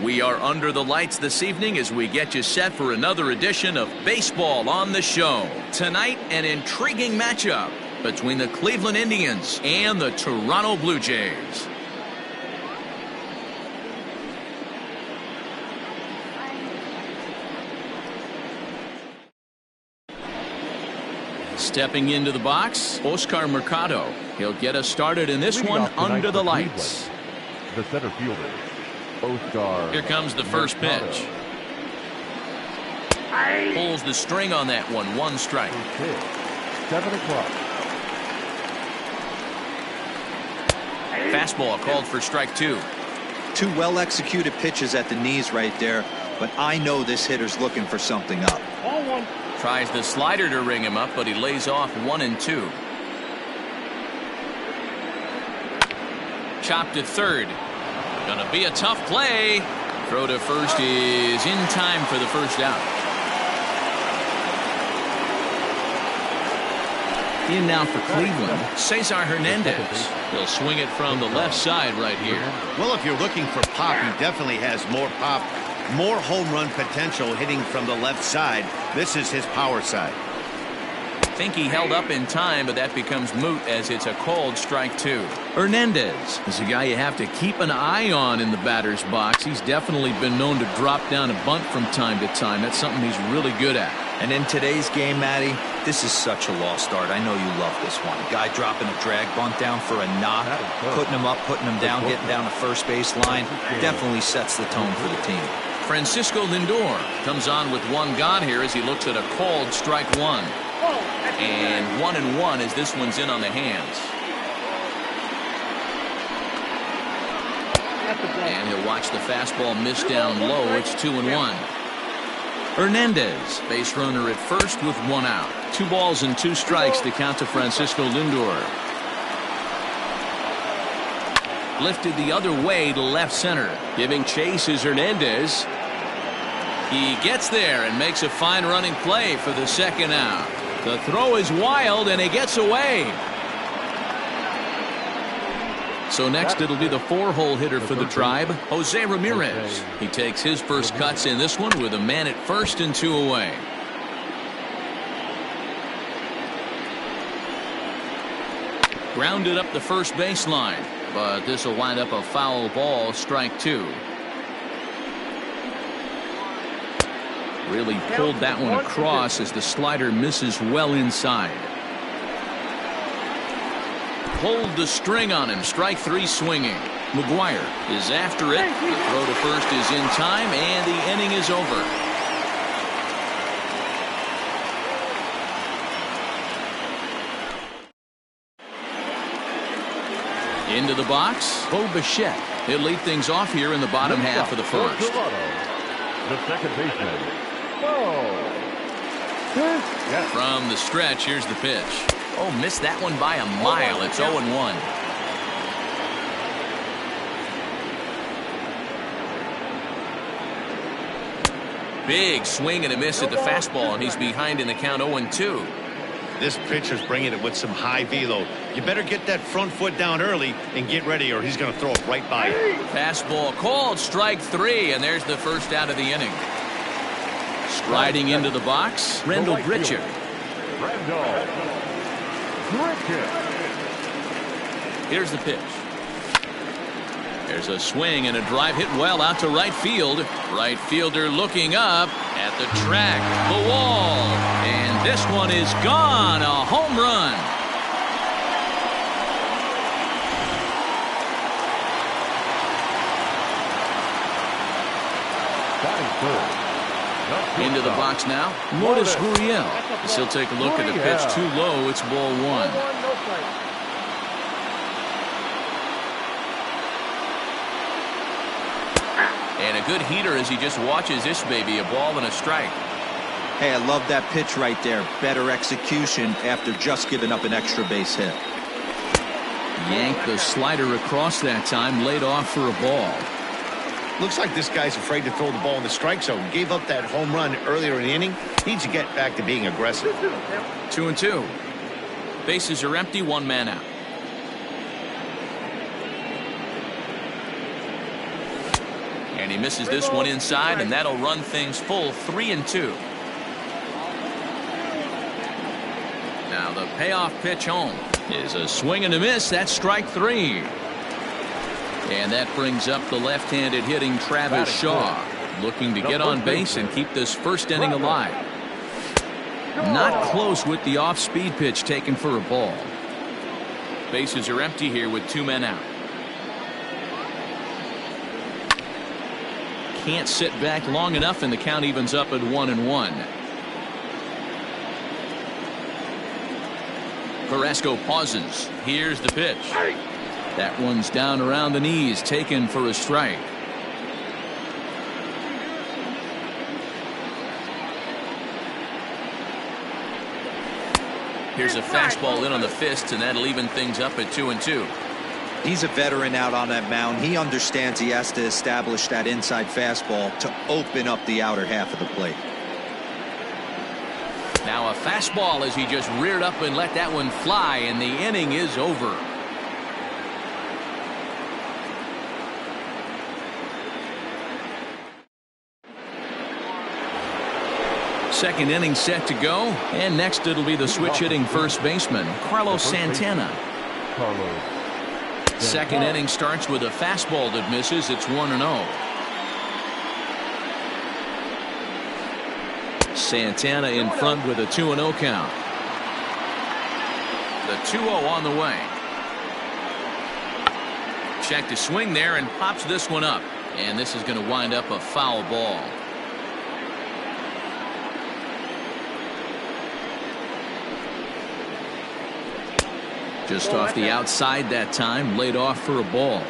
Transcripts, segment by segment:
We are under the lights this evening as we get you set for another edition of Baseball on the Show. Tonight, an intriguing matchup between the Cleveland Indians and the Toronto Blue Jays. Stepping into the box, Oscar Mercado. He'll get us started in this one under the lights. The center fielder, Oscar. Here comes the first pitch. Pulls the string on that one. One strike. 7 o'clock. Fastball called for strike two. Two well-executed pitches at the knees right there, but I know this hitter's looking for something up. Tries the slider to ring him up, but he lays off 1-2. Chop to third. Gonna be a tough play. Throw to first is in time for the first out. In now for Cleveland, Cesar Hernandez. He'll swing it from the left side right here. Well, if you're looking for pop, he definitely has more pop. More home run potential hitting from the left side. This is his power side. Think he held up in time, but that becomes moot as it's a called strike two. Hernandez is a guy you have to keep an eye on in the batter's box. He's definitely been known to drop down a bunt from time to time. That's something he's really good at. And in today's game, Matty, this is such a lost art. I know you love this one. Guy dropping a drag bunt down for a knock, putting him up, putting him down, getting down the first base line. Definitely sets the tone for the team. Francisco Lindor comes on with one gone here as he looks at a called strike one. And 1-1 as this one's in on the hands. And he'll watch the fastball miss down low. It's 2-1. Hernandez, base runner at first with one out. 2 balls and 2 strikes to count to Francisco Lindor. Lifted the other way to left center. Giving chase is Hernandez. He gets there and makes a fine running play for the second out. The throw is wild and he gets away. So next it'll be the 4-hole hitter for the Tribe, Jose Ramirez. He takes his first cuts in this one with a man at first and 2 away. Grounded up the first baseline, but this will wind up a foul ball, strike 2. Really pulled that one across as the slider misses well inside. Pulled the string on him. Strike 3 swinging. McGuire is after it. The throw to first is in time, and the inning is over. Into the box, Bo Bichette. He'll lead things off here in the bottom half of the first. The second baseman. From the stretch, here's the pitch. Oh, missed that one by a mile. It's 0-1. Big swing and a miss at the fastball, and he's behind in the count 0-2. This pitcher's bringing it with some high velo. You better get that front foot down early and get ready, or he's going to throw it right by you. Fastball called, strike 3, and there's the first out of the inning. Striding into the box, Randall Grichuk. Here's the pitch. There's a swing and a drive hit well out to right field. Right fielder looking up at the track, the wall, and this one is gone. A home run. Into the box now, Lourdes Gurriel. He'll take a look at the pitch too low. It's ball 1. And a good heater as he just watches this baby, a ball and a strike. Hey, I love that pitch right there. Better execution after just giving up an extra base hit. Yanked the slider across that time, laid off for a ball. Looks like this guy's afraid to throw the ball in the strike zone. Gave up that home run earlier in the inning. Needs to get back to being aggressive. 2-2. Bases are empty, 1 man out. And he misses this one inside, and that'll run things full 3-2. Now the payoff pitch home is a swing and a miss. That's strike 3. And that brings up the left-handed hitting Travis Shaw, looking to get on base and keep this first inning alive. Not close with the off-speed pitch taken for a ball. Bases are empty here with 2 men out. Can't sit back long enough, and the count evens up at 1-1. Carrasco pauses. Here's the pitch. That one's down around the knees, taken for a strike. Here's a fastball in on the fists, and that'll even things up at 2-2. He's a veteran out on that mound. He understands he has to establish that inside fastball to open up the outer half of the plate. Now a fastball as he just reared up and let that one fly, and the inning is over. Second inning set to go, and next it'll be the switch hitting first baseman Carlos Santana. Second inning starts with a fastball that misses. It's 1-0. Santana in front with a 2-0 count. The 2-0 on the way. Check to swing there and pops this one up, and this is going to wind up a foul ball. Just off the outside that time, laid off for a ball.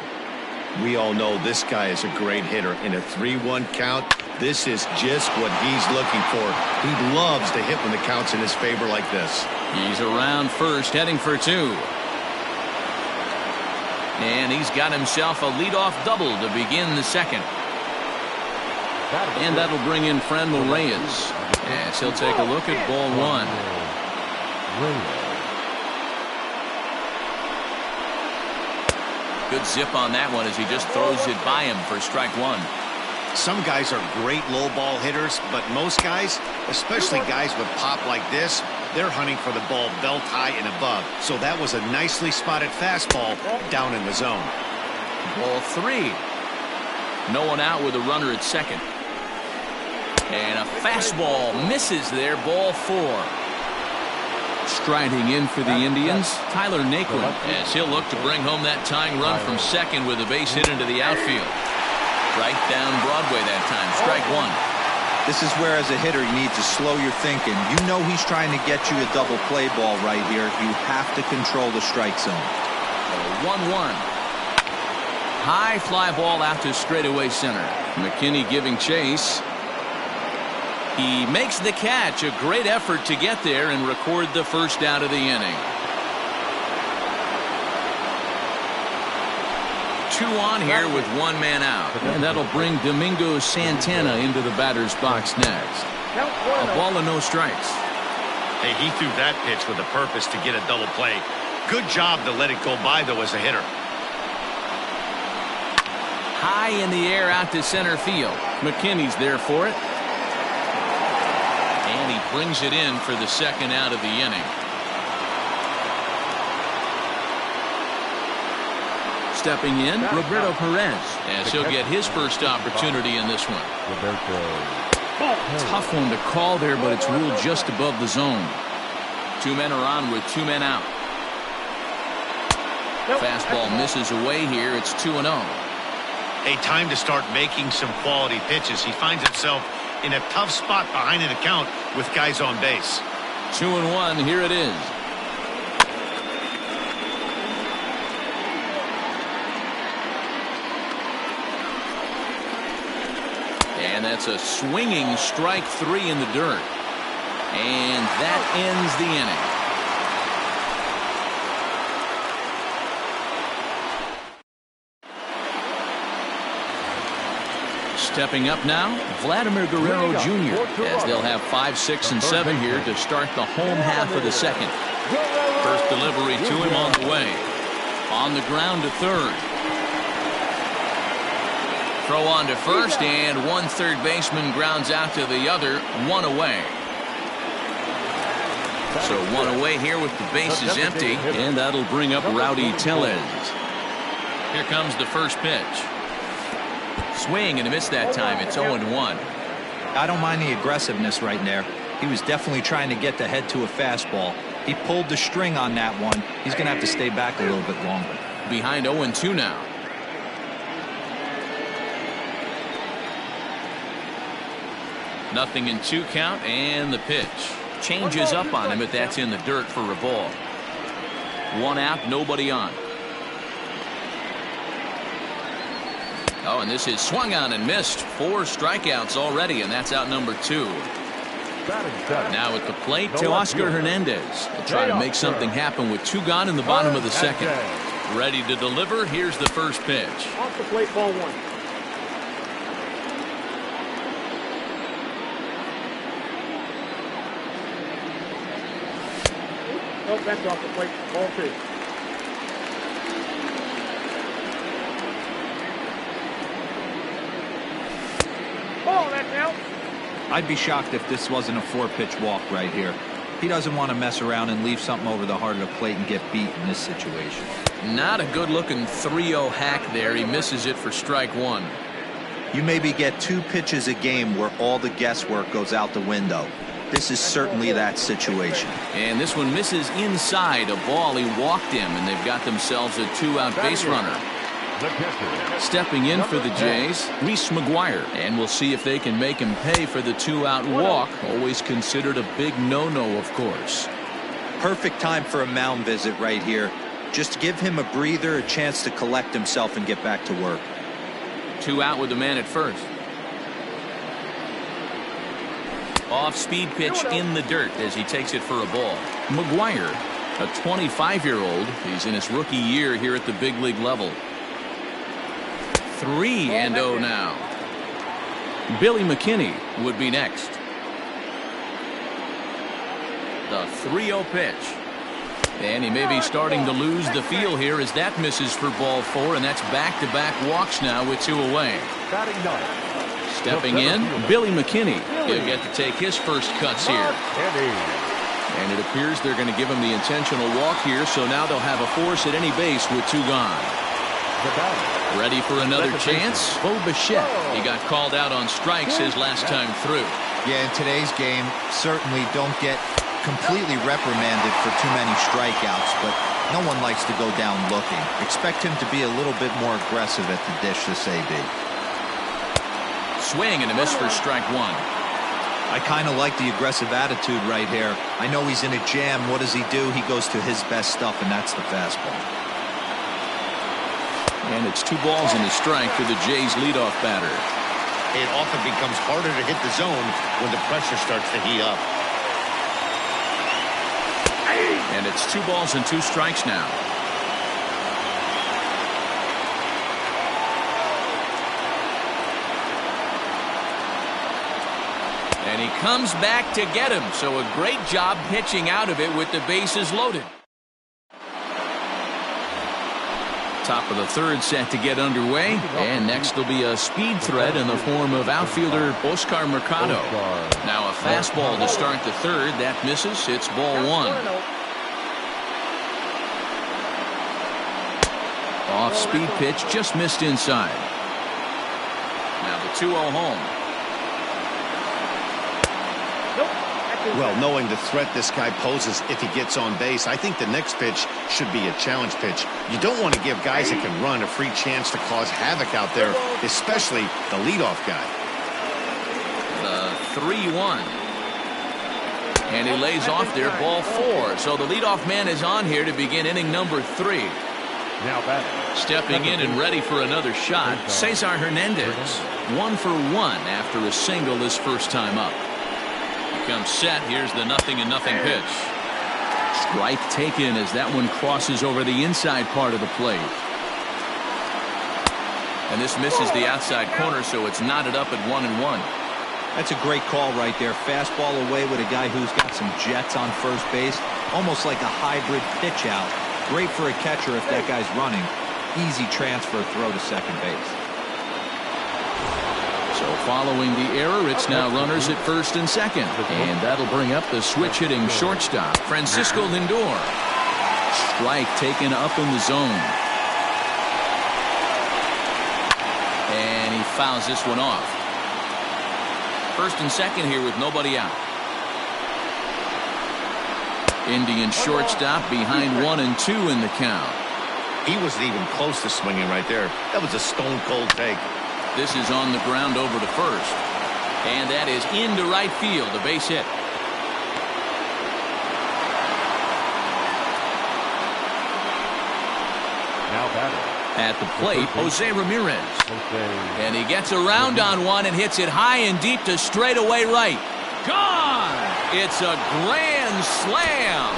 We all know this guy is a great hitter. In a 3-1 count, this is just what he's looking for. He loves to hit when the count's in his favor like this. He's around first, heading for 2. And he's got himself a leadoff double to begin the second. And that'll bring in Franmil Reyes, as he'll take a look at ball 1. Good zip on that one as he just throws it by him for strike 1. Some guys are great low ball hitters, but most guys, especially guys with pop like this, they're hunting for the ball belt high and above. So that was a nicely spotted fastball down in the zone. Ball 3. No one out with a runner at second. And a fastball misses there. Ball 4. Striding in for the Indians, Tyler Naquin, as he'll look to bring home that tying run from second with a base hit into the outfield. Right down Broadway that time. Strike 1. This is where, as a hitter, you need to slow your thinking. You know he's trying to get you a double play ball right here. You have to control the strike zone. 1-1. High fly ball out to straightaway center. McKinney giving chase. He makes the catch. A great effort to get there and record the first out of the inning. 2 on here with 1 man out. And that'll bring Domingo Santana into the batter's box next. A ball and no strikes. Hey, he threw that pitch with a purpose to get a double play. Good job to let it go by, though, as a hitter. High in the air out to center field. McKinney's there for it. And he brings it in for the second out of the inning. Stepping in, Roberto Perez, as he'll get his first opportunity in this one. Tough one to call there, but it's ruled just above the zone. 2 men are on with 2 men out. Fastball misses away here. It's 2-0. A time to start making some quality pitches. He finds himself in a tough spot behind an account with guys on base. 2-1. Here it is. And that's a swinging strike 3 in the dirt. And that ends the inning. Stepping up now, Vladimir Guerrero Jr., as they'll have 5, 6, and 7 here to start the home half of the second. First delivery to him on the way. On the ground to third. Throw on to first, and one third baseman grounds out to the other, one away. So one away here with the bases empty, and that'll bring up Rowdy Tellez. Here comes the first pitch. Swing and a miss that time. It's 0-1. I don't mind the aggressiveness right there. He was definitely trying to get the head to a fastball. He pulled the string on that one. He's going to have to stay back a little bit longer. Behind 0-2 now. Nothing in 2 count, and the pitch. Changes up on him, but that's in the dirt for a ball. 1 out, nobody on. Oh, and this is swung on and missed. 4 strikeouts already, and that's out number 2. Now at the plate to Oscar Hernandez. They'll try to make something happen with 2 gone in the bottom of the second. Ready to deliver. Here's the first pitch. Off the plate, ball 1. Oh, that's off the plate, ball 2. Oh, that's out. I'd be shocked if this wasn't a 4-pitch walk right here. He doesn't want to mess around and leave something over the heart of the plate and get beat in this situation. Not a good-looking 3-0 hack there. He misses it for strike 1. You maybe get 2 pitches a game where all the guesswork goes out the window. This is certainly that situation. And this one misses inside a ball. He walked him, and they've got themselves a 2-out base runner. Stepping in for the Jays, Reese McGuire, and we'll see if they can make him pay for the 2-out walk. Always considered a big no-no, of course. Perfect time for a mound visit right here. Just give him a breather, a chance to collect himself and get back to work. 2 out with the man at first. Off-speed pitch in the dirt as he takes it for a ball. McGuire, a 25-year-old. He's in his rookie year here at the big league level. 3-0 now. Billy McKinney would be next. The 3-0 pitch. And he may be starting to lose the feel here as that misses for ball 4, and that's back-to-back walks now with 2 away. Stepping in, Billy McKinney. He'll get to take his first cuts here. And it appears they're going to give him the intentional walk here, so now they'll have a force at any base with 2 gone. Ready for another chance? Bo Bichette. He got called out on strikes his last time through. Yeah, in today's game, certainly don't get completely reprimanded for too many strikeouts, but no one likes to go down looking. Expect him to be a little bit more aggressive at the dish this AB. Swing and a miss for strike 1. I kind of like the aggressive attitude right here. I know he's in a jam. What does he do? He goes to his best stuff, and that's the fastball. And it's 2 balls and a strike for the Jays leadoff batter. It often becomes harder to hit the zone when the pressure starts to heat up. And it's 2 balls and 2 strikes now. And he comes back to get him. So a great job pitching out of it with the bases loaded. Top of the 3rd set to get underway. And next will be a speed threat in the form of outfielder Oscar Mercado. Now a fastball to start the 3rd. That misses. It's ball 1. Off-speed pitch just missed inside. Now the 2-0 home. Well, knowing the threat this guy poses if he gets on base, I think the next pitch should be a challenge pitch. You don't want to give guys that can run a free chance to cause havoc out there, especially the leadoff guy. The 3-1. And he lays off there, ball 4. So the leadoff man is on here to begin inning number 3. Now batting. Stepping in and ready for another shot, Cesar Hernandez. 1 for 1 after a single his first time up. He comes set. Here's the 0-0 pitch. Strike taken as that one crosses over the inside part of the plate. And this misses the outside corner, so it's knotted up at 1-1. That's a great call right there. Fastball away with a guy who's got some jets on first base. Almost like a hybrid pitch out. Great for a catcher if that guy's running. Easy transfer throw to second base. Following the error, it's now runners at first and second. And that'll bring up the switch-hitting shortstop, Francisco Lindor. Strike taken up in the zone. And he fouls this one off. First and second here with nobody out. Indian shortstop behind 1 and 2 in the count. He wasn't even close to swinging right there. That was a stone-cold take. This is on the ground over to first. And that is into right field, a base hit. Now batting. At the plate, Jose Ramirez. And he gets around on one and hits it high and deep to straightaway right. Gone! It's a grand slam.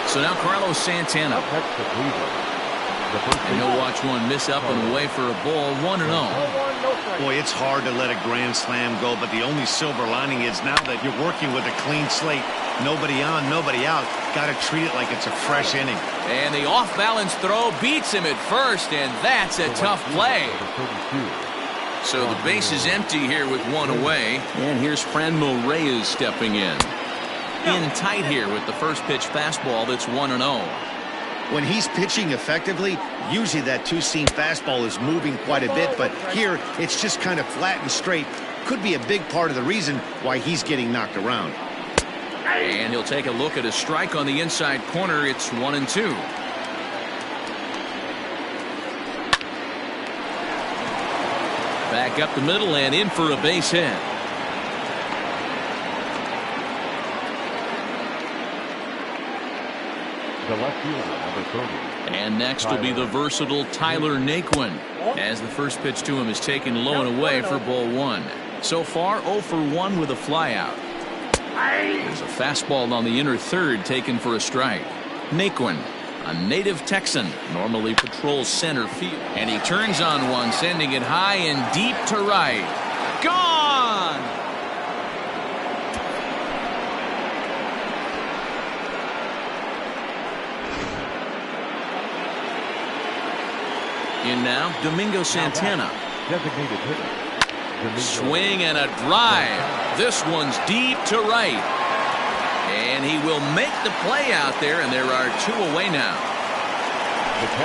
So now Carlos Santana. And he'll watch one miss up and away for a ball, 1-0. Boy, it's hard to let a grand slam go, but the only silver lining is now that you're working with a clean slate. Nobody on, nobody out. Got to treat it like it's a fresh inning. And the off-balance throw beats him at first, and that's a tough play. So the base is empty here with one away. And here's Franmil Reyes stepping in tight here with the first pitch fastball that's 1-0. When he's pitching effectively, usually that two-seam fastball is moving quite a bit, but here it's just kind of flat and straight. Could be a big part of the reason why he's getting knocked around. And he'll take a look at a strike on the inside corner. It's 1-2. Back up the middle and in for a base hit. The left fielder, number 30. And next will be the versatile Tyler Naquin, as the first pitch to him is taken low and away for ball 1. So far 0 for 1 with a flyout. There's a fastball on the inner third taken for a strike. Naquin, a native Texan, normally patrols center field. And he turns on one, sending it high and deep to right. Gone! In now, Domingo Santana. Designated hitter. Swing and a drive. This one's deep to right. And he will make the play out there, and there are 2 away now.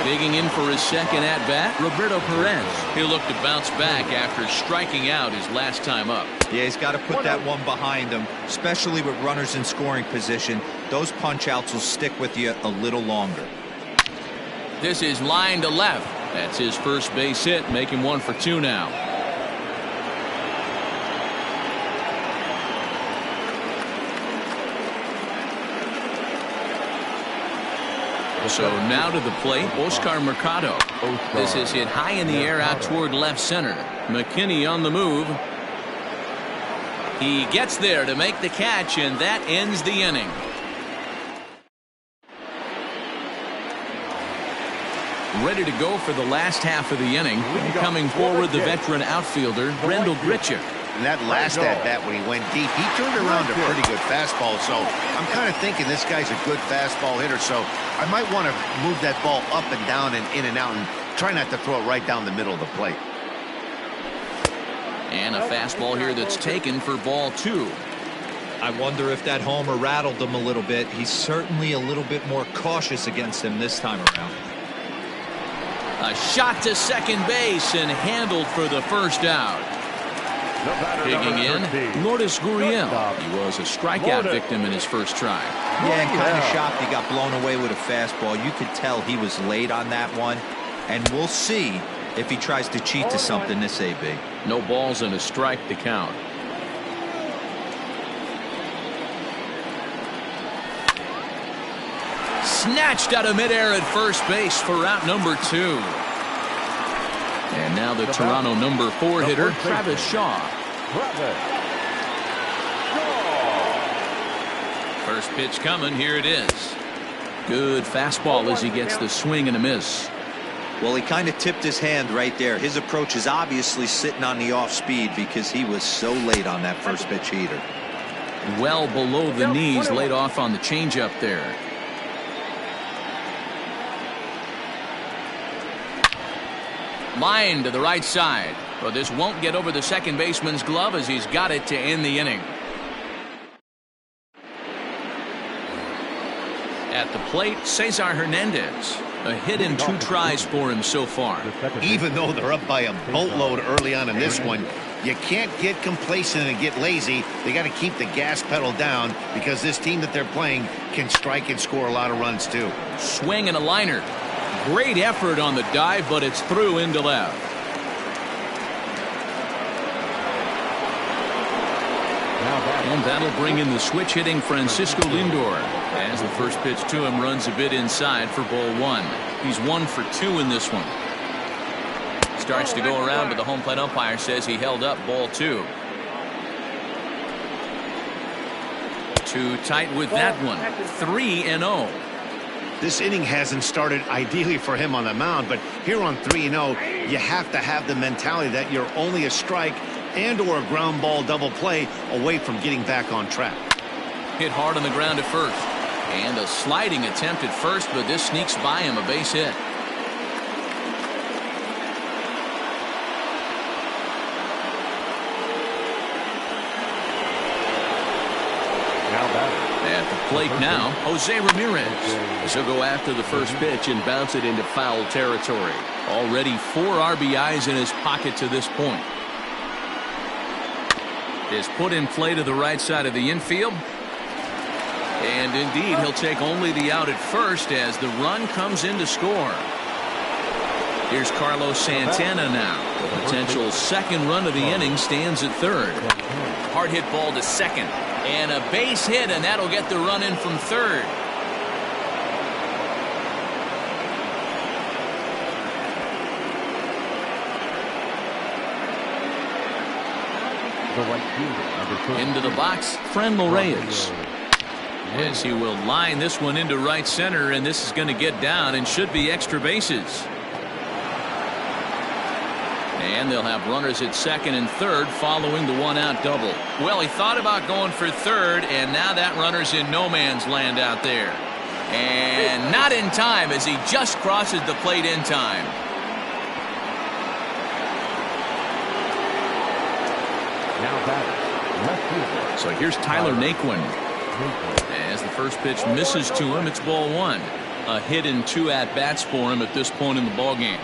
Digging in for his second at-bat, Roberto Perez. He'll look to bounce back after striking out his last time up. Yeah, he's got to put that one behind him, especially with runners in scoring position. Those punch-outs will stick with you a little longer. This is line to left. That's his first base hit, make him 1 for 2 now. So now to the plate, Oscar Mercado. This is hit high in the air out toward left center. McKinney on the move. He gets there to make the catch, and that ends the inning. Ready to go for the last half of the inning. Coming forward, the veteran outfielder, Brendel Grichuk. And that last at-bat when he went deep, he turned around a pretty good fastball. So I'm kind of thinking this guy's a good fastball hitter. So I might want to move that ball up and down and in and out and try not to throw it right down the middle of the plate. And a fastball here that's taken for ball 2. I wonder if that homer rattled him a little bit. He's certainly a little bit more cautious against him this time around. A shot to second base and handled for the first out. Digging in, Lourdes Gurriel. He was a strikeout victim in his first try. Yeah, and kind of shocked he got blown away with a fastball. You could tell he was late on that one. And we'll see if he tries to cheat to something this AB. No balls and a strike to count. Snatched out of midair at first base for out number 2. And now the Toronto number 4 hitter, Travis Shaw. First pitch coming, here it is. Good fastball as he gets the swing and a miss. Well, he kind of tipped his hand right there. His approach is obviously sitting on the off speed because he was so late on that first pitch heater. Well below the knees, laid off on the changeup there. Line to the right side. But this won't get over the second baseman's glove as he's got it to end the inning. At the plate, Cesar Hernandez. A hit in 2 tries for him so far. Even though they're up by a boatload early on in this one, you can't get complacent and get lazy. They got to keep the gas pedal down because this team that they're playing can strike and score a lot of runs too. Swing and a liner. Great effort on the dive, but it's through into left. And that'll bring in the switch hitting Francisco Lindor. As the first pitch to him runs a bit inside for ball 1. He's 1 for 2 in this one. Starts to go around, but the home plate umpire says he held up ball 2. Too tight with that one. 3-0. This inning hasn't started ideally for him on the mound, but here on 3-0, you have to have the mentality that you're only a strike and or a ground ball double play away from getting back on track. Hit hard on the ground at first. And a sliding attempt at first, but this sneaks by him, a base hit. At the plate now, Jose Ramirez. He'll go after the first pitch and bounce it into foul territory. Already 4 RBIs in his pocket to this point. Is put in play to the right side of the infield. And indeed, he'll take only the out at first as the run comes in to score. Here's Carlos Santana now. The potential second run of the inning stands at third. Hard hit ball to second. And a base hit, and that'll get the run in from third. Into the box, Franmil Reyes. As he will line this one into right center, and this is going to get down and should be extra bases. And they'll have runners at second and third following the 1-out double. Well, he thought about going for third, and now that runner's in no man's land out there. And not in time as he just crosses the plate in time. So here's Tyler Naquin. As the first pitch misses to him, it's ball 1. A hit in 2 at-bats for him at this point in the ballgame.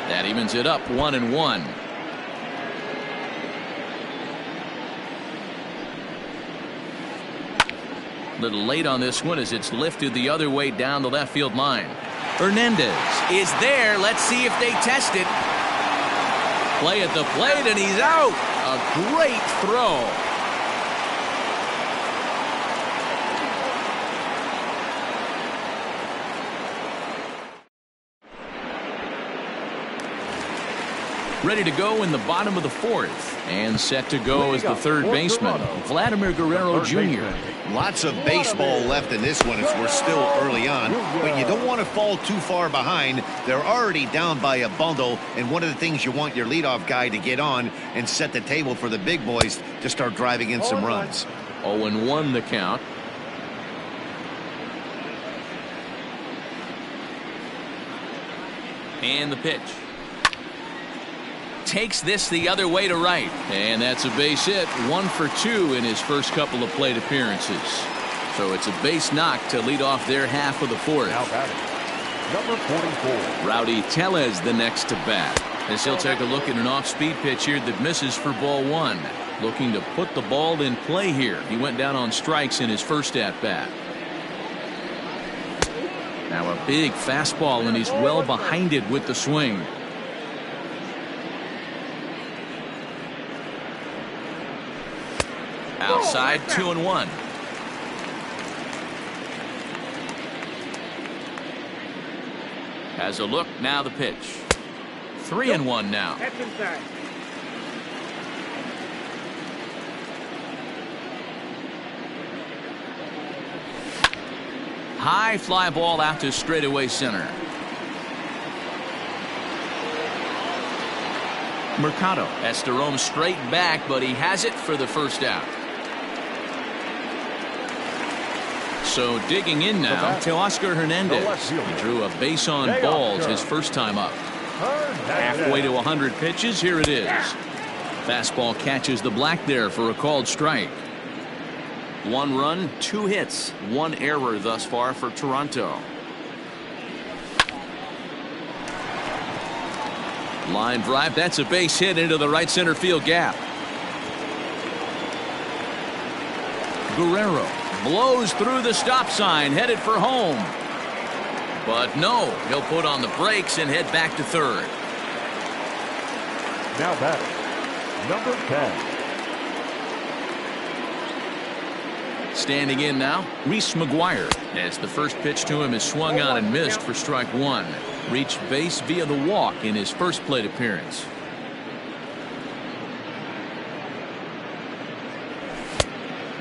That evens it up 1-1. Little late on this one as it's lifted the other way down the left field line. Hernandez is there. Let's see if they test it. Play at the plate, and he's out. A great throw. Ready to go in the bottom of the 4th. And set to go as the third baseman, Vladimir Guerrero Jr. Lots of baseball left in this one as we're still early on, but you don't want to fall too far behind. They're already down by a bundle, and one of the things you want your leadoff guy to get on and set the table for the big boys to start driving in some runs. 0-1 the count. And the pitch. Takes this the other way to right. And that's a base hit. 1 for 2 in his first couple of plate appearances. So it's a base knock to lead off their half of the 4th. Now batting, number 44. Rowdy Tellez the next to bat. As he'll take a look at an off-speed pitch here that misses for ball 1. Looking to put the ball in play here. He went down on strikes in his first at-bat. Now a big fastball, and he's well behind it with the swing. Outside, 2-1. Has a look, now the pitch. 3-1 now. That's inside. High fly ball out to straightaway center. Mercado has to roam straight back, but he has it for the first out. So digging in now to Oscar Hernandez. He drew a base on balls his first time up. Halfway to 100 pitches, here it is. Fastball catches the black there for a called strike. 1 run, 2 hits, 1 error thus far for Toronto. Line drive, that's a base hit into the right center field gap. Guerrero blows through the stop sign, headed for home. But no, he'll put on the brakes and head back to third. Now batting, number 10. Standing in now, Reese McGuire, as the first pitch to him is swung on and missed for strike 1. Reached base via the walk in his first plate appearance.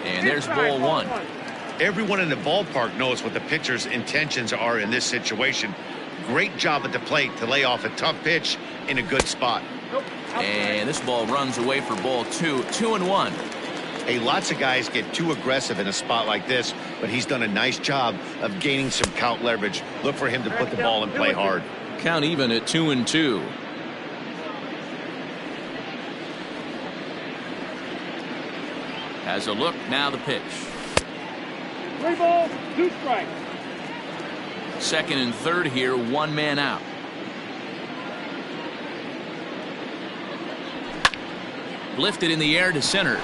And there's ball 1. Everyone in the ballpark knows what the pitcher's intentions are in this situation. Great job at the plate to lay off a tough pitch in a good spot. And this ball runs away for ball 2. 2-1. Hey, lots of guys get too aggressive in a spot like this, but he's done a nice job of gaining some count leverage. Look for him to put the ball in play hard. Count even at 2-2. Has a look, now the pitch. 3 balls, 2 strikes. Second and third here, 1 man out. Lifted in the air to center.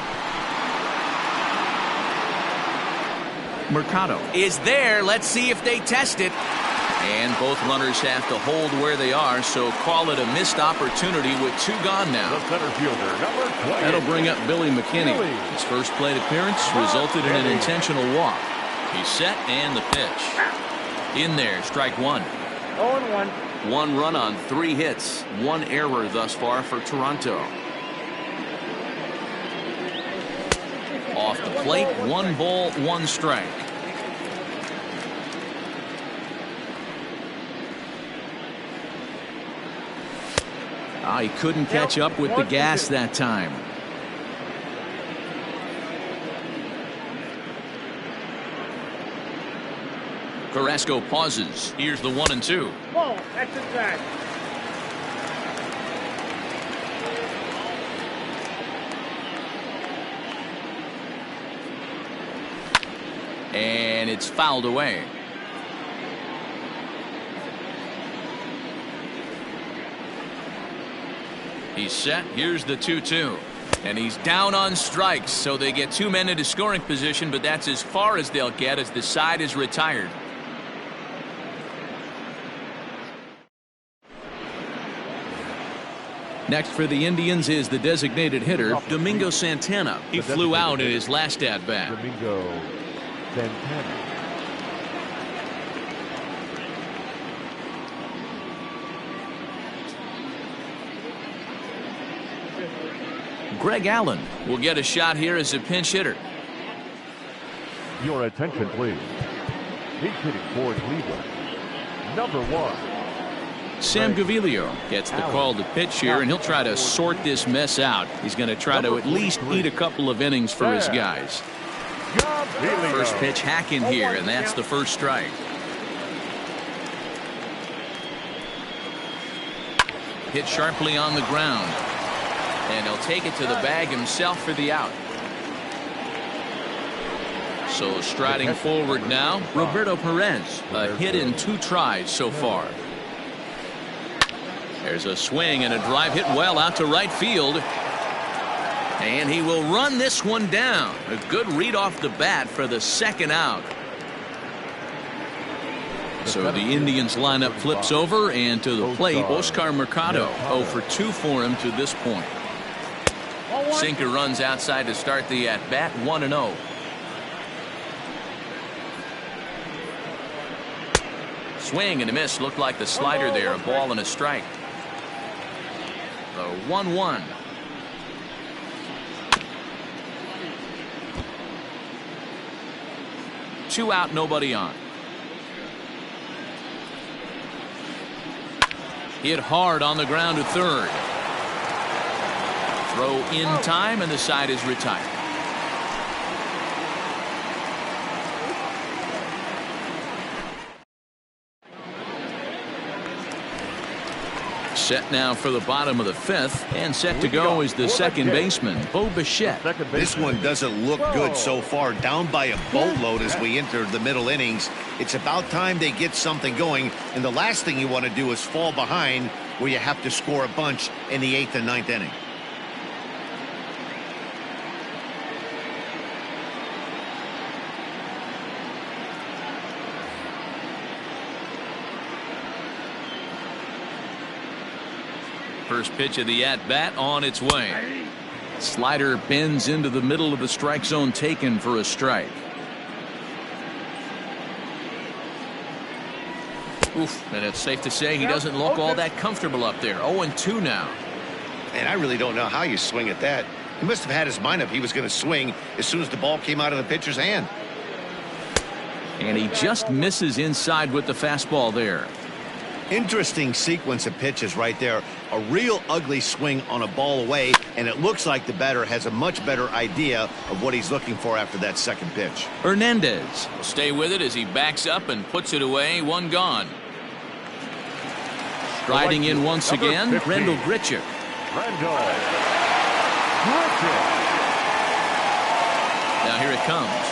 Mercado is there. Let's see if they test it. And both runners have to hold where they are, so call it a missed opportunity with 2 gone now. The center fielder, number 20. That'll bring up Billy McKinney. His first plate appearance resulted in an intentional walk. He's set and the pitch. In there, strike 1. 0-1. 1 run on 3 hits, 1 error thus far for Toronto. Off the plate, 1 ball, 1 strike. He couldn't catch up with the gas that time. Carrasco pauses. Here's the 1-2. Ball, that's inside. And it's fouled away. He's set. Here's the 2-2. And he's down on strikes, so they get 2 men into scoring position, but that's as far as they'll get as the side is retired. Next for the Indians is the designated hitter, Domingo Santana. He flew out in his last at-bat. Domingo Santana. Greg Allen will get a shot here as a pinch hitter. Your attention, please. He's hitting for Cleveland. Number 1. Sam Gaviglio gets the call to pitch here, and he'll try to sort this mess out. He's going to try to at least eat a couple of innings for his guys. First pitch hacking here, and that's the first strike. Hit sharply on the ground. And he'll take it to the bag himself for the out. So striding forward now, Roberto Perez. A hit in 2 tries so far. There's a swing and a drive hit well out to right field. And he will run this one down. A good read off the bat for the second out. So the Indians lineup flips over, and to the plate, Oscar Mercado. 0 for 2 for him to this point. Sinker runs outside to start the at-bat, 1-0. Swing and a miss. Looked like the slider there. A ball and a strike. The 1-1. Two out, nobody on. Hit hard on the ground to third. Throw in time, and the side is retired. Set now for the bottom of the fifth, and set to go is the second baseman, Bo Bichette. This one doesn't look good so far. Down by a boatload as we enter the middle innings. It's about time they get something going, and the last thing you want to do is fall behind where you have to score a bunch in the 8th and 9th inning. First pitch of the at-bat on its way. Slider bends into the middle of the strike zone, taken for a strike. Oof, and it's safe to say he doesn't look all that comfortable up there. 0-2 now. And I really don't know how you swing at that. He must have had his mind up he was going to swing as soon as the ball came out of the pitcher's hand. And he just misses inside with the fastball there. Interesting sequence of pitches right there. A real ugly swing on a ball away, and it looks like the batter has a much better idea of what he's looking for after that second pitch. Hernandez will stay with it as he backs up and puts it away. One gone. Riding in once again, Randall Grichuk. Now here it comes.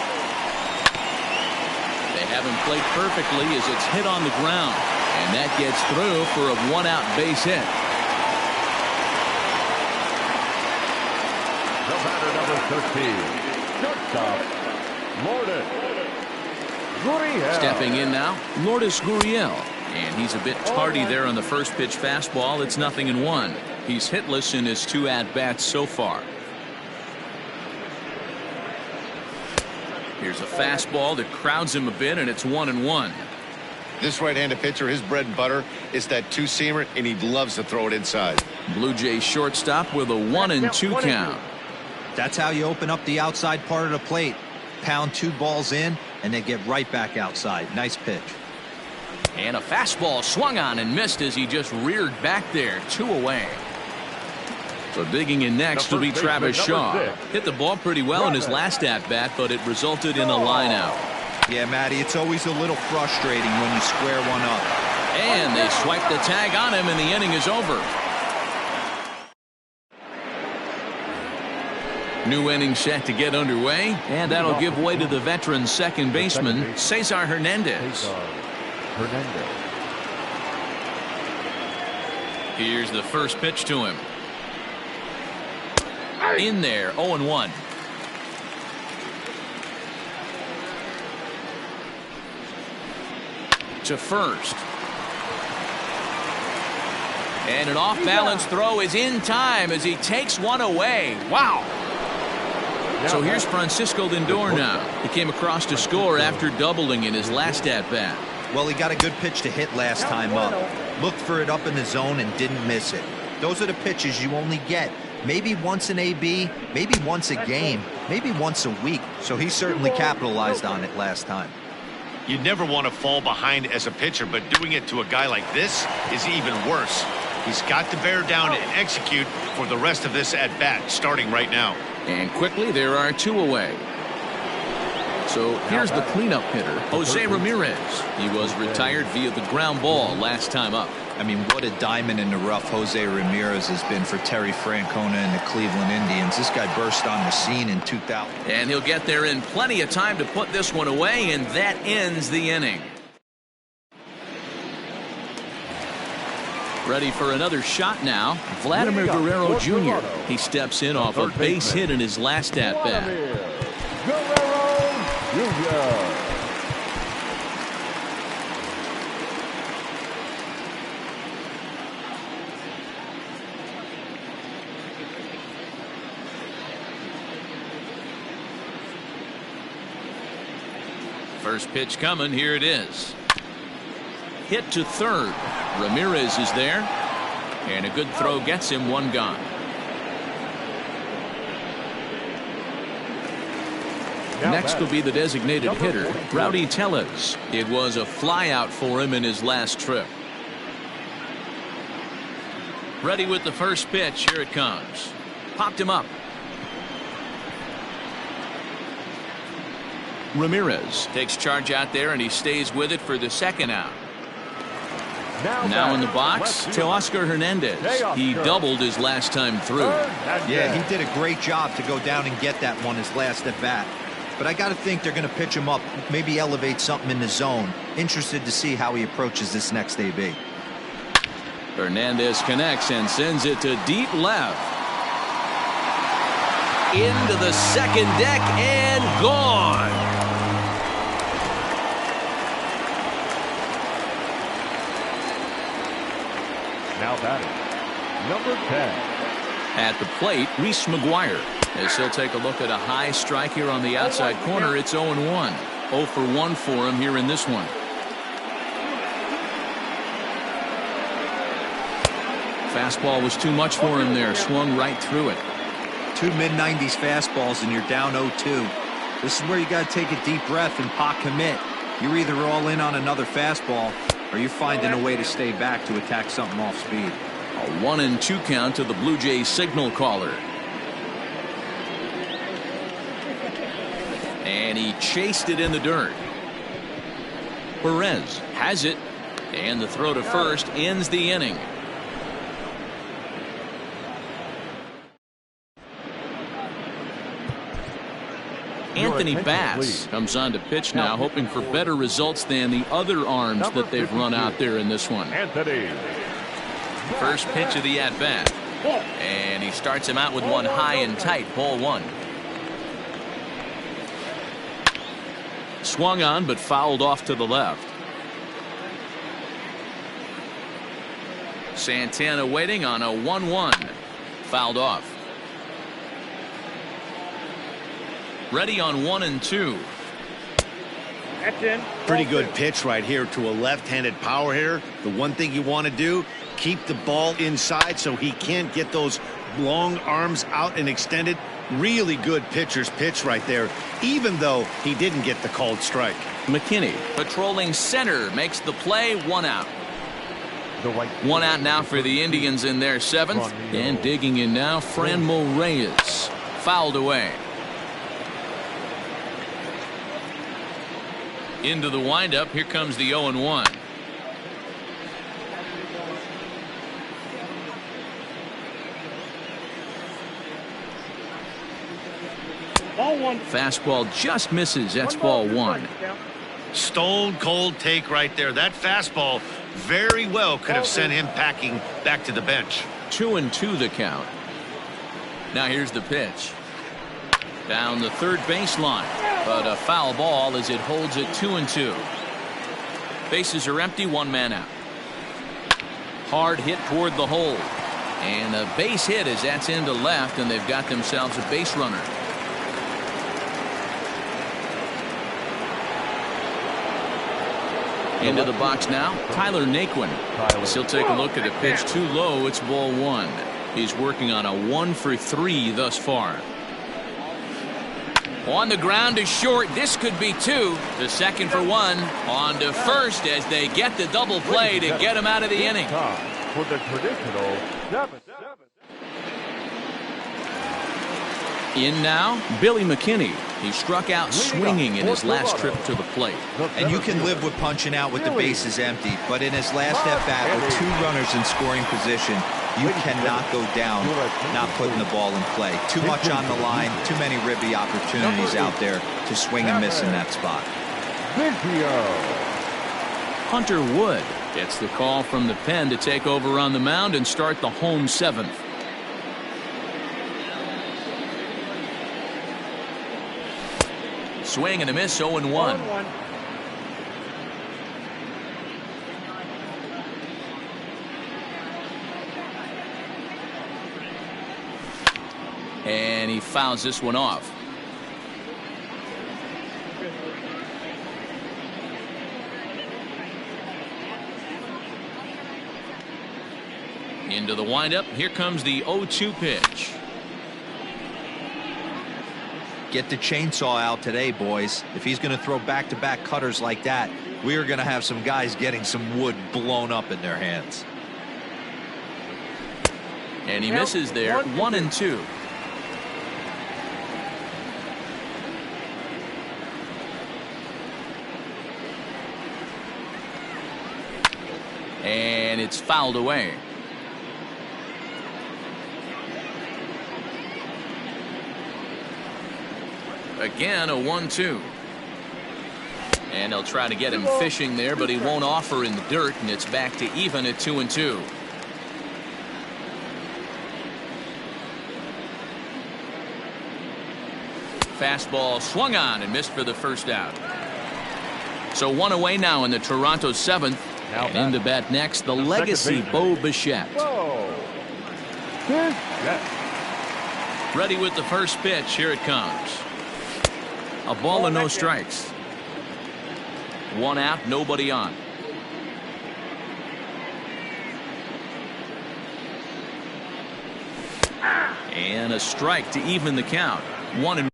They have him played perfectly as it's hit on the ground. And that gets through for a one-out base hit. The batter, number 13, shortstop, Lourdes Gurriel. Stepping in now, Lourdes Gurriel. And he's a bit tardy there on the first pitch fastball. It's 0-1. He's hitless in his 2 at-bats so far. Here's a fastball that crowds him a bit, and it's 1-1. This right-handed pitcher, his bread and butter is that two-seamer, and he loves to throw it inside. Blue Jays shortstop with a 1-2 count. That's how you open up the outside part of the plate. Pound 2 balls in, and then get right back outside. Nice pitch. And a fastball swung on and missed as he just reared back there. 2 away. So digging in next will be Travis Shaw. Hit the ball pretty well in his last at-bat, but it resulted in a line-out. Yeah, Matty, it's always a little frustrating when you square one up. And they swipe the tag on him, and the inning is over. New inning set to get underway, and that'll give way to the veteran second baseman, Cesar Hernandez. Here's the first pitch to him. In there, 0-1. To first. And an off-balance throw is in time as he takes one away. Wow. So here's Francisco Lindor now. He came across to score after doubling in his last at-bat. Well, he got a good pitch to hit last time up. Looked for it up in the zone and didn't miss it. Those are the pitches you only get. Maybe once an AB, maybe once a game, maybe once a week. So he certainly capitalized on it last time. You never want to fall behind as a pitcher, but doing it to a guy like this is even worse. He's got to bear down and execute for the rest of this at-bat, starting right now. And quickly, there are 2 away. So here's the cleanup hitter, Jose Ramirez. He was retired via the ground ball last time up. I mean, what a diamond in the rough Jose Ramirez has been for Terry Francona and the Cleveland Indians. This guy burst on the scene in 2000. And he'll get there in plenty of time to put this one away, and that ends the inning. Ready for another shot now, Vladimir Guerrero Jr. He steps in off a base hit in his last at-bat. Guerrero Jr. First pitch coming. Here it is. Hit to third. Ramirez is there. And a good throw gets him 1 gone. Next will be the designated hitter, Rowdy Tellez. It was a flyout for him in his last trip. Ready with the first pitch. Here it comes. Popped him up. Ramirez takes charge out there, and he stays with it for the second out. Now in the box, Teoscar Hernandez. He doubled his last time through. Yeah, he did a great job to go down and get that one his last at bat. But I got to think they're going to pitch him up, maybe elevate something in the zone. Interested to see how he approaches this next AB. Hernandez connects and sends it to deep left. Into the second deck and gone. Now batting, number 10. At the plate, Reese McGuire. As he'll take a look at a high strike here on the outside corner, it's 0-1. 0 for 1 for him here in this one. Fastball was too much for him there. Swung right through it. 2 mid-90s fastballs and you're down 0-2. This is where you got to take a deep breath and pot commit. You're either all in on another fastball or you're finding a way to stay back to attack something off speed. A 1-2 count to the Blue Jays signal caller. And he chased it in the dirt. Perez has it, and the throw to first ends the inning. Anthony Bass comes on to pitch now, hoping for better results than the other arms that they've run out there in this one. Anthony. First pitch of the at-bat. And he starts him out with one high and tight, ball 1. Swung on, but fouled off to the left. Santana waiting on a 1-1. Fouled off. Ready on 1-2. That's in. Pretty good pitch right here to a left-handed power hitter. The one thing you want to do, keep the ball inside so he can't get those long arms out and extended. Really good pitcher's pitch right there, even though he didn't get the called strike. McKinney patrolling center makes the play. 1 out. The right 1 out now for the Indians in their 7th. And digging in now, Franmil Reyes. Fouled away. Into the windup. Here comes the 0-1. Ball 1. Fastball just misses. That's ball 1. Stone cold take right there. That fastball very well could have sent him packing back to the bench. 2-2 the count. Now here's the pitch. Down the third baseline, but a foul ball as it holds it 2-2. Bases are empty, 1 man out. Hard hit toward the hole, and a base hit as that's into left, and they've got themselves a base runner. Into the box now, Tyler Naquin. As he'll take a look at a pitch too low. It's ball 1. He's working on a 1 for 3 thus far. On the ground to short. This could be 2. The second for 1. On to first as they get the double play to get him out of the inning. For the traditional 7. In now, Billy McKinney. He struck out swinging in his last trip to the plate. And you can live with punching out with the bases empty, but in his last at-bat with 2 runners in scoring position, you cannot go down not putting the ball in play. Too much on the line, too many ribby opportunities out there to swing and miss in that spot. Hunter Wood gets the call from the pen to take over on the mound and start the home 7th. Swing and a miss, 0-1. And he fouls this one off. Into the windup. Here comes the 0-2 pitch. Get the chainsaw out today, boys. If he's going to throw back-to-back cutters like that, we are going to have some guys getting some wood blown up in their hands. And he misses there. 1-2. And it's fouled away. Again, a 1-2. And they'll try to get him fishing there, but he won't offer in the dirt, and it's back to even at 2-2. Fastball swung on and missed for the first out. So one away now in the Toronto 7th. And in to bat next, the legacy Bo Bichette. Ready with the first pitch. Here it comes. A ball and no strikes. One out, nobody on. And a strike to even the count. 1-1.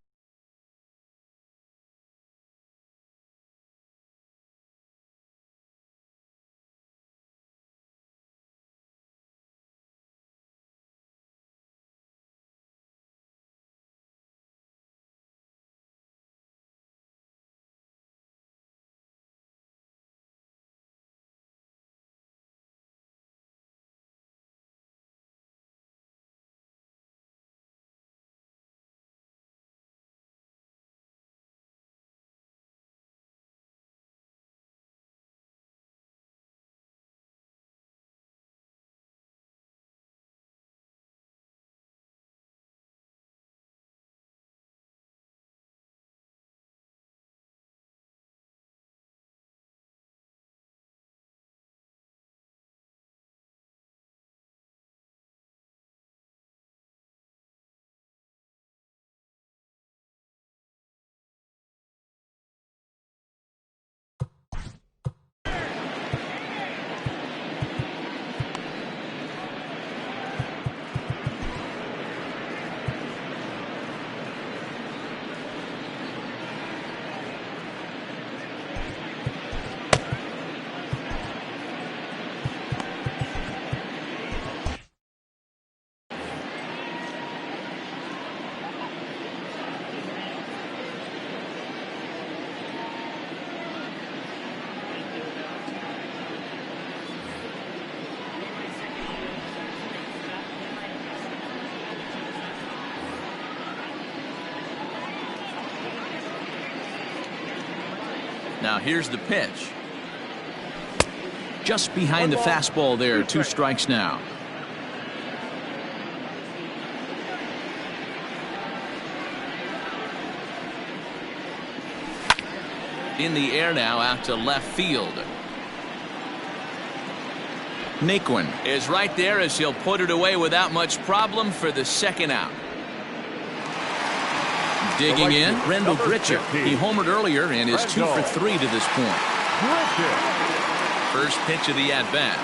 Now here's the pitch. Just behind the fastball there. 2 strikes now. In the air now out to left field. Naquin is right there as he'll put it away without much problem for the second out. Digging in, Rendell Grichuk. He homered earlier and is 2 for 3 to this point. First pitch of the at-bat.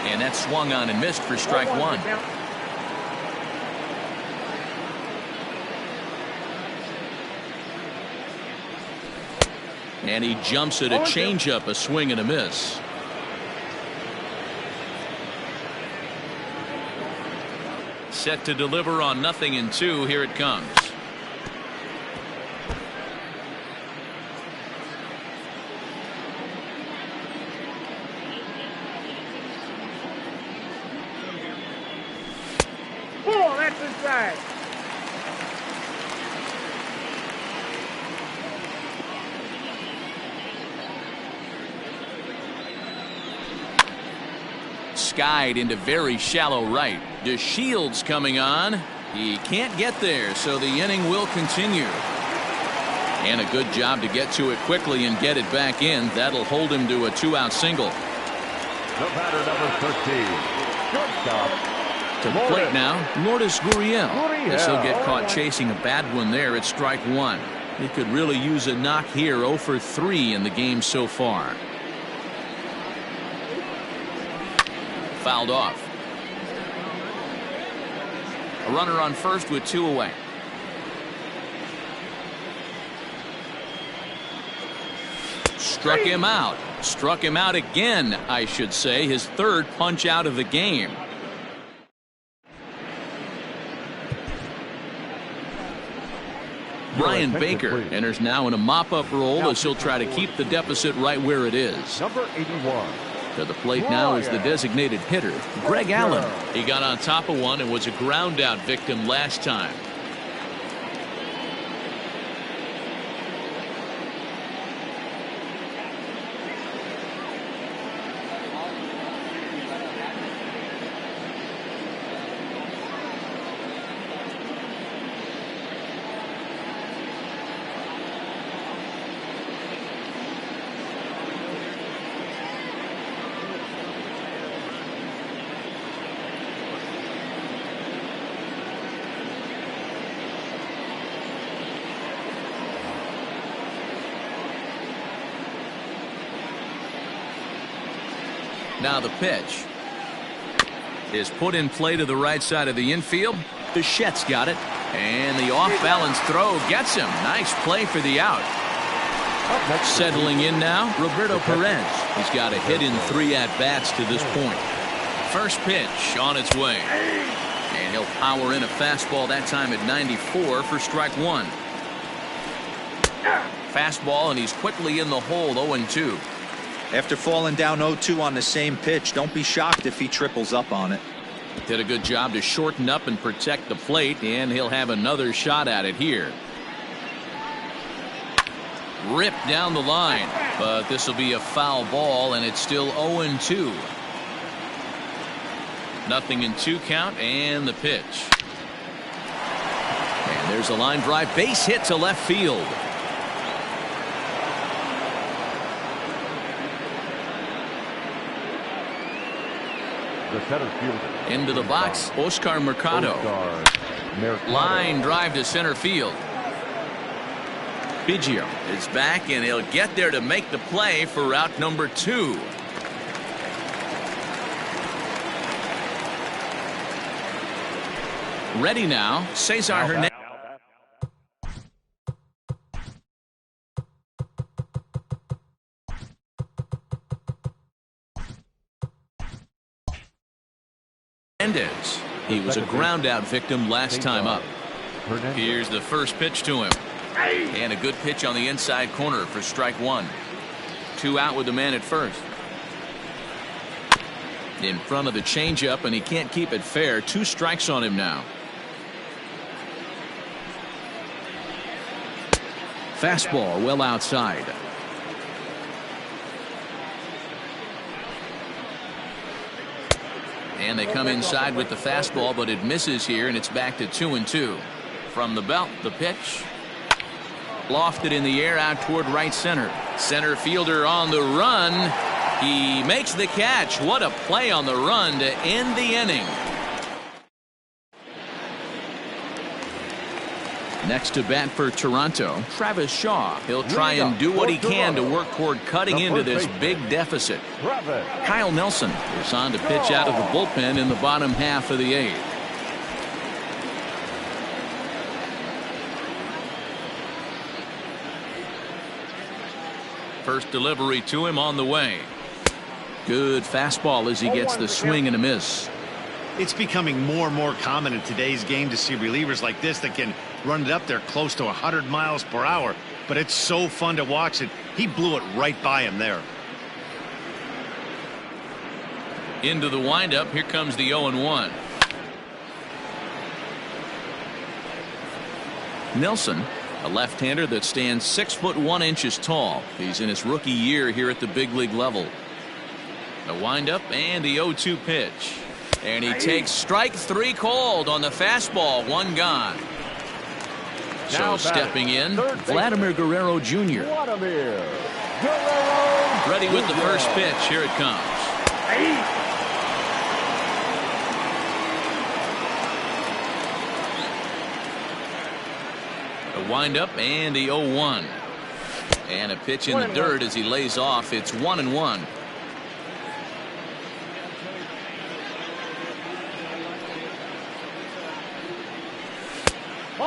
And that swung on and missed for strike 1. And he jumps at a changeup, a swing and a miss. Set to deliver on 0-2. Here it comes. Oh, that's inside. Skied into very shallow right. DeShields coming on. He can't get there, so the inning will continue. And a good job to get to it quickly and get it back in. That'll hold him to a 2-out single. The batter, number 13, shortstop. To the plate now, Lourdes Gurriel. As he'll get caught chasing a bad one there at strike 1. He could really use a knock here. 0 for 3 in the game so far. Fouled off. A runner on first with 2 away. Struck him out. Struck him out again, I should say. His 3rd punch out of the game. Brian Baker enters now in a mop-up role as he'll try to keep the deficit right where it is. Number 81, To the plate now is the designated hitter, Greg Allen. He got on top of one and was a ground out victim last time. Now the pitch is put in play to the right side of the infield. Bichette's got it. And the off-balance throw gets him. Nice play for the out. Settling in now, Roberto Perez. He's got a hit in 3 at-bats to this point. First pitch on its way. And he'll power in a fastball that time at 94 for strike 1. Fastball, and he's quickly in the hole, 0-2. After falling down 0-2 on the same pitch, don't be shocked if he triples up on it. Did a good job to shorten up and protect the plate, and he'll have another shot at it here. Ripped down the line, but this will be a foul ball, and it's still 0-2. Nothing in 2 count, and the pitch. And there's a line drive, base hit to left field. The center fielder. Into the box, Oscar Mercado. Line drive to center field. Biggio is back, and he'll get there to make the play for route number 2. Ready now, Cesar Hernandez. He was a ground out victim last time up. Here's the first pitch to him. And a good pitch on the inside corner for strike 1. 2 out with the man at first. In front of the changeup, and he can't keep it fair. 2 strikes on him now. Fastball well outside. And they come inside with the fastball, but it misses here, and it's back to 2-2. From the belt, the pitch. Lofted in the air out toward right center. Center fielder on the run. He makes the catch. What a play on the run to end the inning. Next to bat for Toronto, Travis Shaw. He'll try and do what he can to work toward cutting into this big deficit. Kyle Nelson is on to pitch out of the bullpen in the bottom half of the 8th. First delivery to him on the way. Good fastball as he gets the swing and a miss. It's becoming more and more common in today's game to see relievers like this that can run it up there close to 100 miles per hour. But it's so fun to watch it. He blew it right by him there. Into the windup. Here comes the 0-1. Nelson, a left-hander that stands 6'1" tall. He's in his rookie year here at the big league level. The windup and the 0-2 pitch. And he takes strike 3 called on the fastball. 1 gone. So stepping in, Vladimir Guerrero Jr. Ready with the first pitch. Here it comes. A windup and the 0-1. And a pitch in the dirt as he lays off. It's 1-1.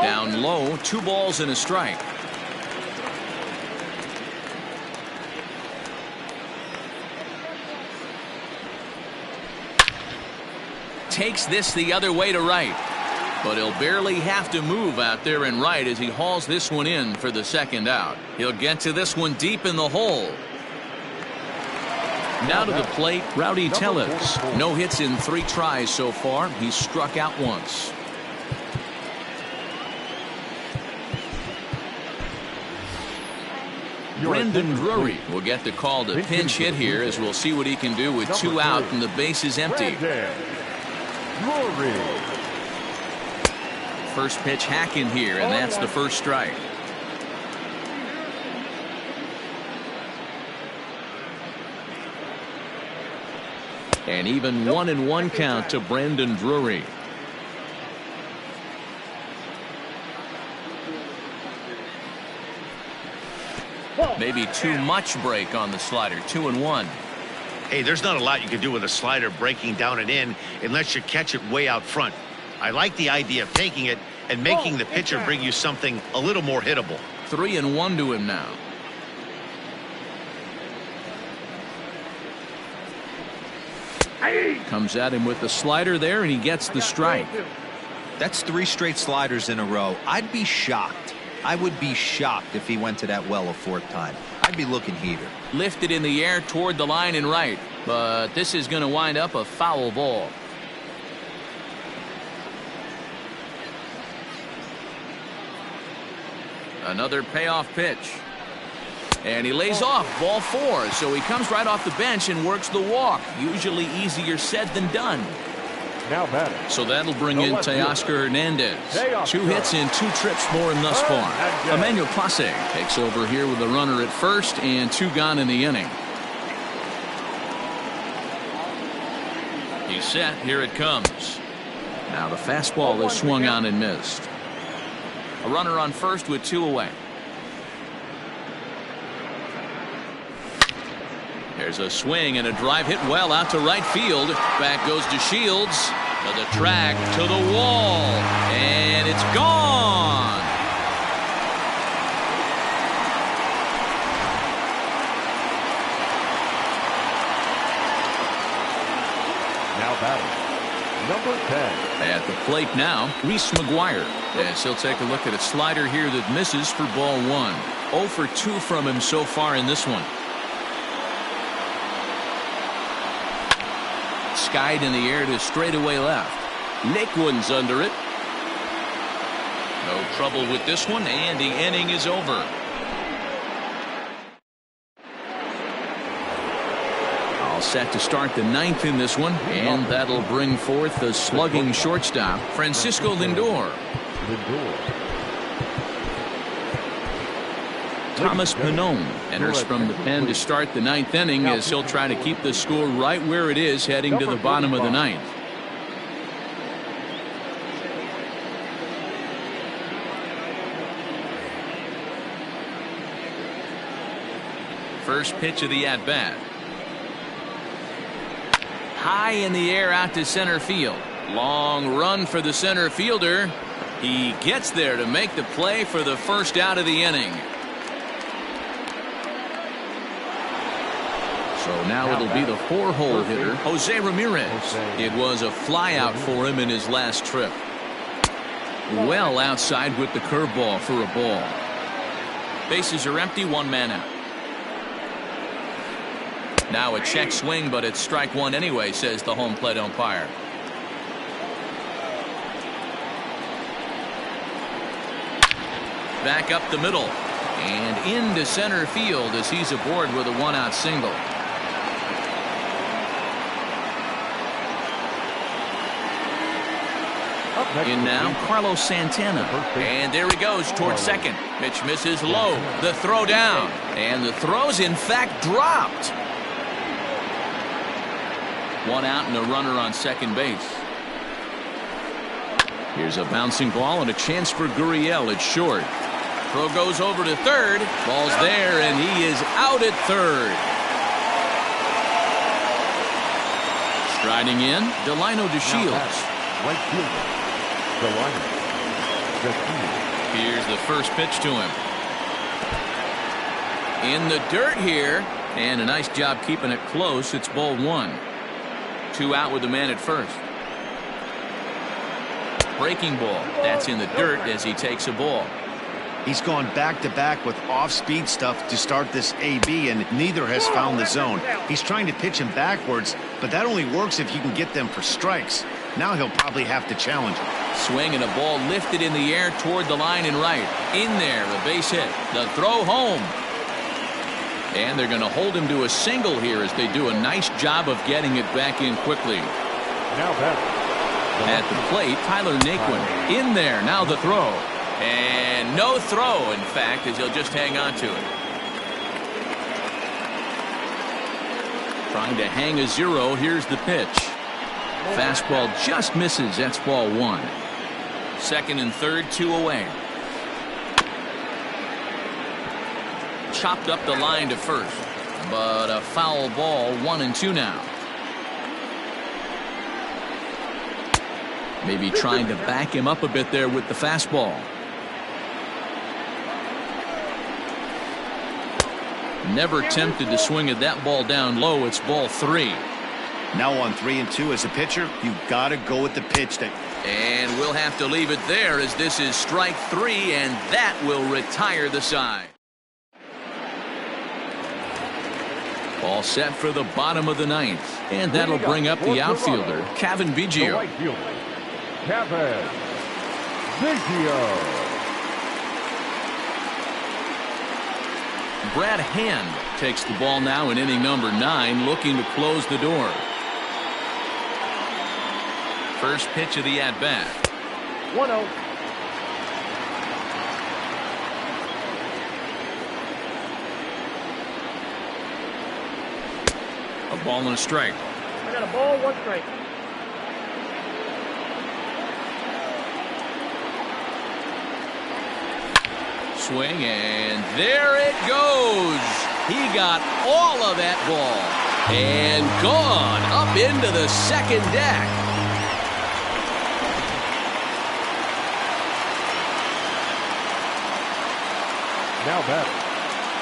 Down low, 2 balls and a strike. Takes this the other way to right. But he'll barely have to move out there in right as he hauls this one in for the 2nd out. He'll get to this one deep in the hole. Now to the plate, Rowdy Tellez. No hits in 3 tries so far. He's struck out once. Brendan Drury will get the call to pinch hit here, as we'll see what he can do with 2 out and the base is empty. First pitch hacking here, and that's the first strike. And even 1-1 count to Brendan Drury. Maybe too much break on the slider. 2-1. Hey, there's not a lot you can do with a slider breaking down and in unless you catch it way out front. I like the idea of taking it and making the pitcher bring you something a little more hittable. 3-1 to him now. Comes at him with the slider there, and he gets the strike. That's 3 straight sliders in a row. I'd be shocked. I would be shocked if he went to that well a 4th time. I'd be looking heater. Lifted in the air toward the line and right, but this is going to wind up a foul ball. Another payoff pitch. And he lays off, ball 4, so he comes right off the bench and works the walk. Usually easier said than done. Now batting. So that'll bring in Teoscar Hernandez. 2 hits and 2 trips for him thus far. Emmanuel Clase takes over here with a runner at first and 2 gone in the inning. He's set. Here it comes. Now the fastball is swung on and missed. A runner on first with 2 away. There's a swing and a drive hit well out to right field. Back goes to Shields. To the track, to the wall, and it's gone. Now batting, number 10. At the plate now, Reese McGuire. As he'll take a look at a slider here that misses for ball 1. 0 for 2 from him so far in this one. Skied in the air to straightaway left. Naquin's under it. No trouble with this one, and the inning is over. All set to start the 9th in this one, and that'll bring forth the slugging shortstop, Francisco Lindor. Thomas Pannone enters from the pen to start the 9th inning, as he'll try to keep the score right where it is heading to the bottom of the 9th. First pitch of the at-bat. High in the air out to center field. Long run for the center fielder. He gets there to make the play for the first out of the inning. So now it'll be the 4-hole hitter, Jose Ramirez. It was a flyout for him in his last trip. Well outside with the curveball for a ball. Bases are empty, 1 man out. Now a check swing, but it's strike 1 anyway, says the home plate umpire. Back up the middle and into center field as he's aboard with a 1-out single. In now, Carlos Santana. And there he goes towards second. Pitch misses low. The throw down. And the throw's in fact dropped. 1 out and a runner on second base. Here's a bouncing ball and a chance for Gurriel at short. Throw goes over to third. Ball's there, and he is out at third. Striding in, Delino DeShields. Right fielder, Delino. Here's the first pitch to him. In the dirt here, and a nice job keeping it close. It's ball 1. 2 out with the man at first. Breaking ball. That's in the dirt as he takes a ball. He's gone back-to-back with off-speed stuff to start this AB, and neither has found the zone. He's trying to pitch him backwards, but that only works if you can get them for strikes. Now he'll probably have to challenge him. Swing and a ball lifted in the air toward the line and right. In there, a base hit. The throw home. And they're going to hold him to a single here as they do a nice job of getting it back in quickly. Now batting. At the plate, Tyler Naquin. In there, now the throw. And no throw, in fact, as he'll just hang on to it. Trying to hang a zero. Here's the pitch. Fastball just misses. That's ball one. Second and third, 2 away. Chopped up the line to first, but a foul ball. 1-2 now. Maybe trying to back him up a bit there with the fastball. Never tempted to swing at that ball down low. It's ball 3. Now on 3-2 as a pitcher, you've got to go with the pitch that. And we'll have to leave it there as this is strike 3, and that will retire the side. All set for the bottom of the 9th, and that'll bring up the outfielder, Kevin Biggio. The right fielder, Kevin Biggio. Brad Hand takes the ball now in inning number 9, looking to close the door. First pitch of the at-bat. 1-0. A ball and a strike. I got a ball, 1 strike. Swing, and there it goes. He got all of that ball and gone up into the second deck. Now batting,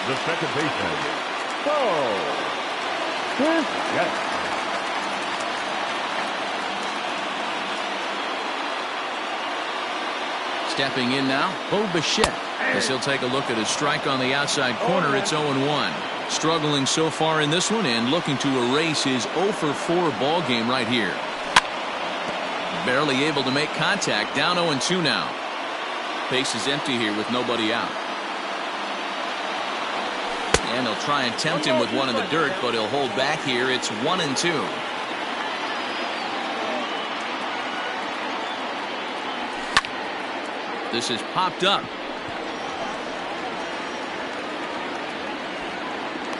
the second baseman, yes. Stepping in now, Bo Bichette. As he'll take a look at his strike on the outside corner. It's 0-1. Struggling so far in this one and looking to erase his 0-for-4 ball game right here. Barely able to make contact. Down 0-2 now. Base is empty here with nobody out. And he'll try and tempt him with one in the dirt, but he'll hold back here. It's 1-2. This is popped up.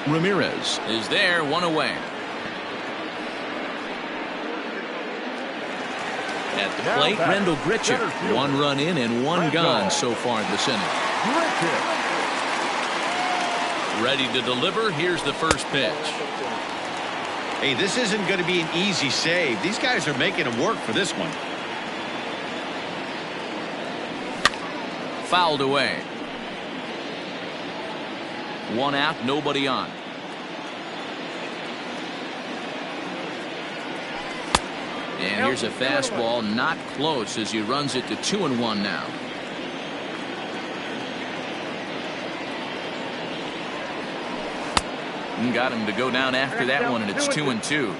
Ramirez is there, 1 away. At the plate, Rendell Grichuk. 1 run in and 1 gone so far this inning. Ready to deliver. Here's the first pitch. Hey, this isn't going to be an easy save. These guys are making him work for this one. Fouled away. 1 out, nobody on. And here's a fastball, not close, as he runs it to 2-1 now. And got him to go down after that one, and it's 2-2.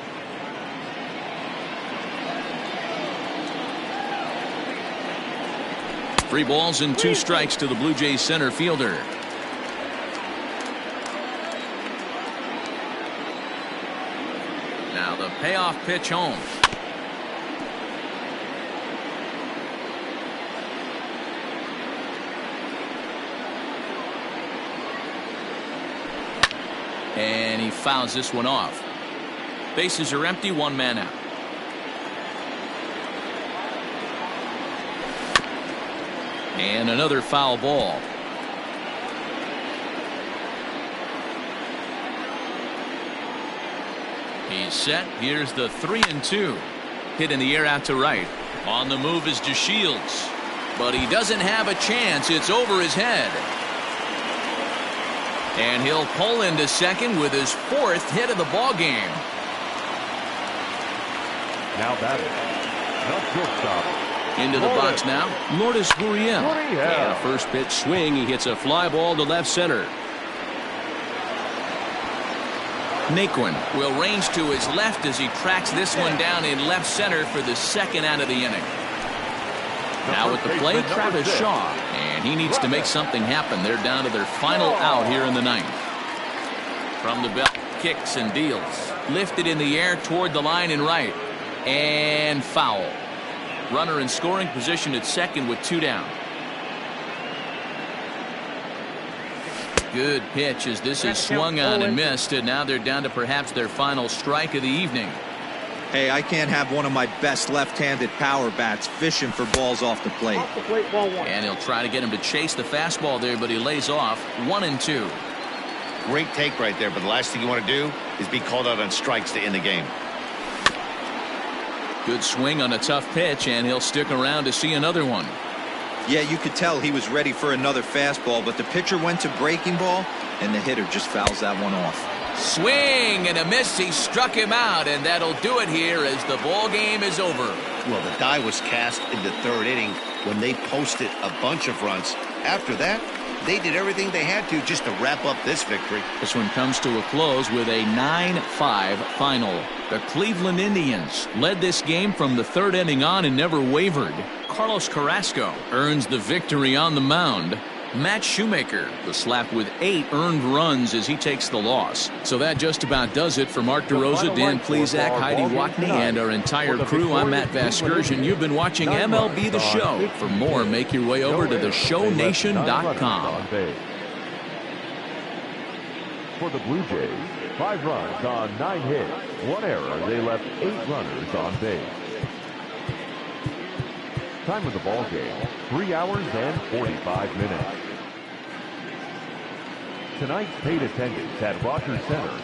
Three balls and 2 strikes to the Blue Jays center fielder. Now the payoff pitch home. And he fouls this one off. Bases are empty, 1 man out. And another foul ball. He's set. Here's the 3-2. Hit in the air out to right. On the move is DeShields. But he doesn't have a chance. It's over his head. And he'll pull into second with his 4th hit of the ball game. Now batting, the shortstop, Into the box now, Lourdes Gurriel. And a first pitch swing. He hits a fly ball to left center. Naquin will range to his left as he tracks this one down in left center for the second out of the inning. Now with the plate, Travis Shaw. And he needs to make something happen. They're down to their final out here in the ninth. From the belt, kicks and deals. Lifted in the air toward the line and right. And foul. Runner in scoring position at second with 2 down. Good pitch as this is swung on and missed, and now they're down to perhaps their final strike of the evening. Hey, I can't have one of my best left-handed power bats fishing for balls off the plate. And he'll try to get him to chase the fastball there, but he lays off 1-2. Great take right there, but the last thing you want to do is be called out on strikes to end the game. Good swing on a tough pitch, and he'll stick around to see another one. Yeah, you could tell he was ready for another fastball, but the pitcher went to breaking ball, and the hitter just fouls that one off. Swing and a miss. He struck him out, and that'll do it here as the ball game is over. Well, the die was cast in the third inning when they posted a bunch of runs. After that, they did everything they had to just to wrap up this victory. This one comes to a close with a 9-5 final. The Cleveland Indians led this game from the third inning on and never wavered. Carlos Carrasco earns the victory on the mound. Matt Shoemaker, the slap with 8 earned runs as he takes the loss. So that just about does it for Mark DeRosa, Dan Plesac, Heidi Watney, and our entire crew. I'm Matt Vasgersian. You've been watching MLB The Show. For more, make your way over to theshownation.com. For the Blue Jays, 5 runs on 9 hits, 1 error. They left 8 runners on base. Time of the ball game, 3 hours and 45 minutes. Tonight's paid attendance at Rogers Center,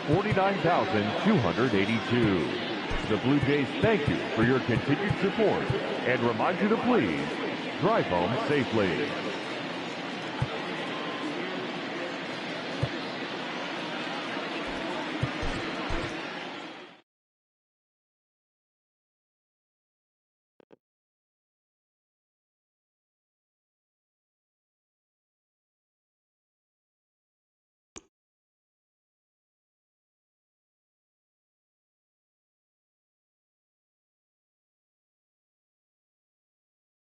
49,282. The Blue Jays thank you for your continued support and remind you to please drive home safely.